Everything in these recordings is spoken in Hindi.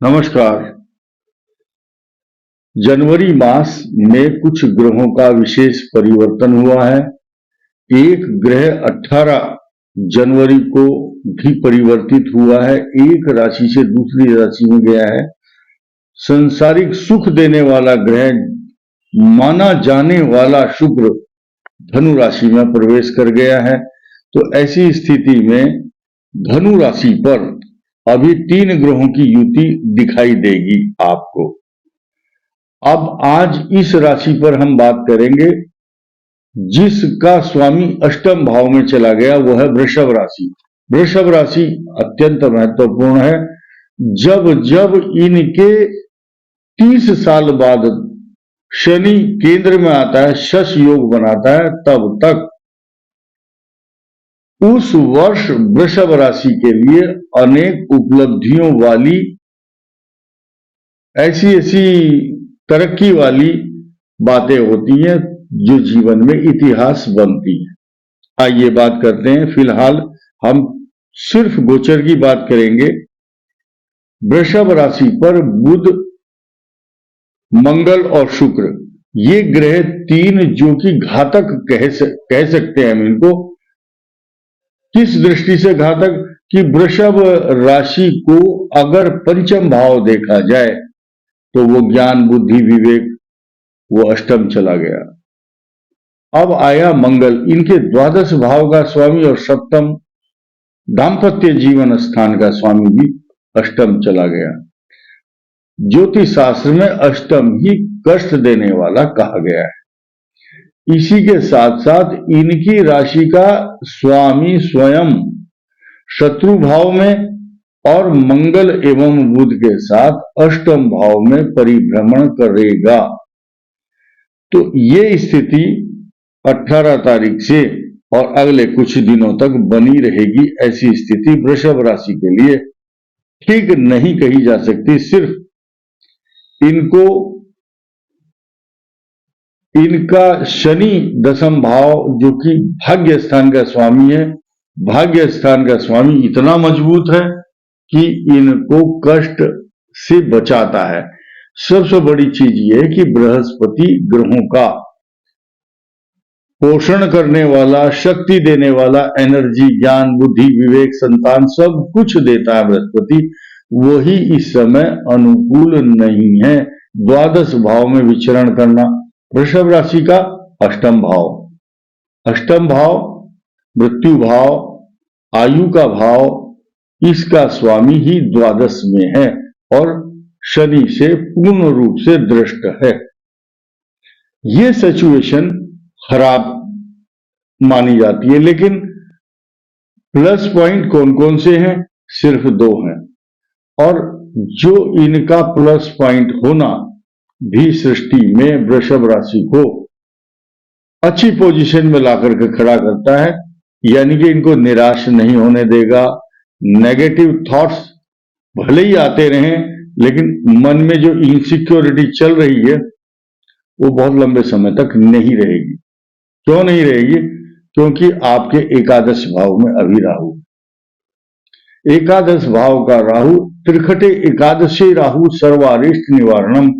नमस्कार। जनवरी मास में कुछ ग्रहों का विशेष परिवर्तन हुआ है। एक ग्रह 18 जनवरी को भी परिवर्तित हुआ है, एक राशि से दूसरी राशि में गया है। संसारिक सुख देने वाला ग्रह माना जाने वाला शुक्र धनु राशि में प्रवेश कर गया है। तो ऐसी स्थिति में धनु राशि पर अभी 3 ग्रहों की युति दिखाई देगी आपको। अब आज इस राशि पर हम बात करेंगे जिसका स्वामी अष्टम भाव में चला गया, वो है वृषभ राशि। वृषभ राशि अत्यंत महत्वपूर्ण है। जब जब इनके 30 साल बाद शनि केंद्र में आता है, शश योग बनाता है, तब तक उस वर्ष वृषभ राशि के लिए अनेक उपलब्धियों वाली ऐसी तरक्की वाली बातें होती हैं जो जीवन में इतिहास बनती हैं। आइए बात करते हैं। फिलहाल हम सिर्फ गोचर की बात करेंगे। वृषभ राशि पर बुध, मंगल और शुक्र, ये ग्रह 3 जो कि घातक कह सकते हैं हम इनको। किस दृष्टि से घातक कि वृषभ राशि को अगर पंचम भाव देखा जाए तो वो ज्ञान, बुद्धि, विवेक, वो अष्टम चला गया। अब आया मंगल, इनके द्वादश भाव का स्वामी और सप्तम दाम्पत्य जीवन स्थान का स्वामी भी अष्टम चला गया। ज्योतिष शास्त्र में अष्टम ही कष्ट देने वाला कहा गया है। इसी के साथ साथ इनकी राशि का स्वामी स्वयं शत्रु भाव में और मंगल एवं बुध के साथ अष्टम भाव में परिभ्रमण करेगा। तो ये स्थिति 18 तारीख से और अगले कुछ दिनों तक बनी रहेगी। ऐसी स्थिति वृषभ राशि के लिए ठीक नहीं कही जा सकती। सिर्फ इनका शनि दशम भाव जो कि भाग्य स्थान का स्वामी है, भाग्य स्थान का स्वामी इतना मजबूत है कि इनको कष्ट से बचाता है। सबसे बड़ी चीज ये है कि बृहस्पति ग्रहों का पोषण करने वाला, शक्ति देने वाला, एनर्जी, ज्ञान, बुद्धि, विवेक, संतान सब कुछ देता है बृहस्पति। वही इस समय अनुकूल नहीं है। द्वादश भाव में विचरण करना, वृषभ राशि का अष्टम भाव मृत्यु भाव, आयु का भाव, इसका स्वामी ही द्वादश में है और शनि से पूर्ण रूप से दृष्ट है। यह सिचुएशन खराब मानी जाती है, लेकिन प्लस पॉइंट कौन कौन से हैं? सिर्फ 2 हैं। और जो इनका प्लस पॉइंट होना भी सृष्टि में वृषभ राशि को अच्छी पोजीशन में लाकर के खड़ा करता है, यानी कि इनको निराश नहीं होने देगा। नेगेटिव थॉट्स भले ही आते रहें, लेकिन मन में जो इनसिक्योरिटी चल रही है वो बहुत लंबे समय तक नहीं रहेगी। क्यों नहीं रहेगी? क्योंकि आपके एकादश भाव में अभी राहु, एकादश भाव का राहु, त्रिखटे एकादशी राहु सर्वारिष्ट निवारणम,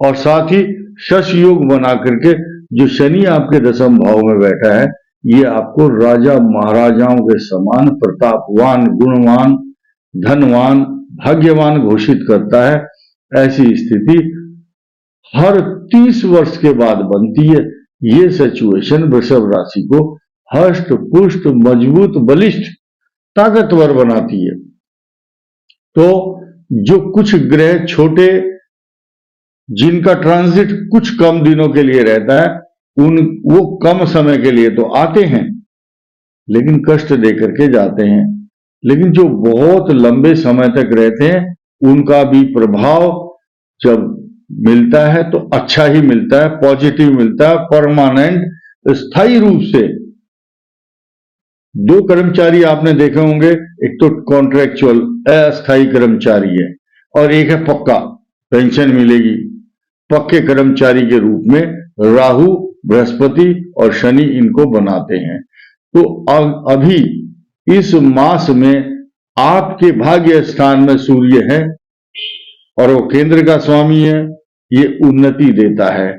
और साथ ही शश योग बना करके जो शनि आपके दशम भाव में बैठा है, ये आपको राजा महाराजाओं के समान प्रतापवान, गुणवान, धनवान, भाग्यवान घोषित करता है। ऐसी स्थिति हर 30 वर्ष के बाद बनती है। ये सिचुएशन वृषभ राशि को हष्ट पुष्ट, मजबूत, बलिष्ठ, ताकतवर बनाती है। तो जो कुछ ग्रह छोटे, जिनका ट्रांजिट कुछ कम दिनों के लिए रहता है, वो कम समय के लिए तो आते हैं लेकिन कष्ट देकर के जाते हैं। लेकिन जो बहुत लंबे समय तक रहते हैं, उनका भी प्रभाव जब मिलता है तो अच्छा ही मिलता है, पॉजिटिव मिलता है, परमानेंट, स्थायी रूप से। 2 कर्मचारी आपने देखे होंगे, एक तो कॉन्ट्रेक्चुअल अस्थायी कर्मचारी है और एक है पक्का, पेंशन मिलेगी। पक्के कर्मचारी के रूप में राहु, बृहस्पति और शनि इनको बनाते हैं। तो अभी इस मास में आपके भाग्य स्थान में सूर्य है और वो केंद्र का स्वामी है, ये उन्नति देता है,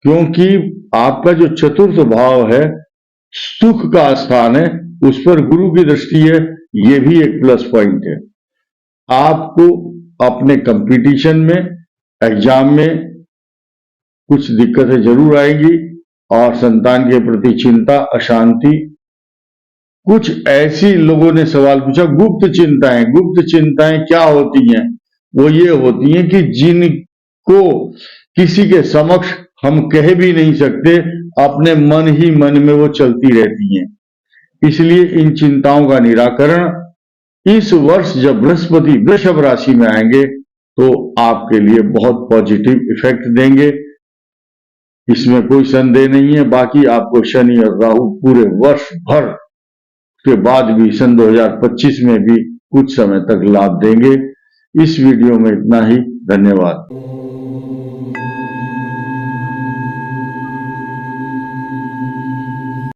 क्योंकि आपका जो चतुर्थ भाव है सुख का स्थान है, उस पर गुरु की दृष्टि है, ये भी एक प्लस पॉइंट है। आपको अपने कंपटीशन में, एग्जाम में कुछ दिक्कतें जरूर आएंगी और संतान के प्रति चिंता, अशांति। कुछ ऐसी लोगों ने सवाल पूछा, गुप्त चिंताएं क्या होती हैं? वो ये होती हैं कि जिनको किसी के समक्ष हम कह भी नहीं सकते, अपने मन ही मन में वो चलती रहती हैं। इसलिए इन चिंताओं का निराकरण इस वर्ष जब बृहस्पति वृषभ राशि में आएंगे तो आपके लिए बहुत पॉजिटिव इफेक्ट देंगे, इसमें कोई संदेह नहीं है। बाकी आपको शनि और राहु पूरे वर्ष भर के बाद भी सन 2025 में भी कुछ समय तक लाभ देंगे। इस वीडियो में इतना ही। धन्यवाद।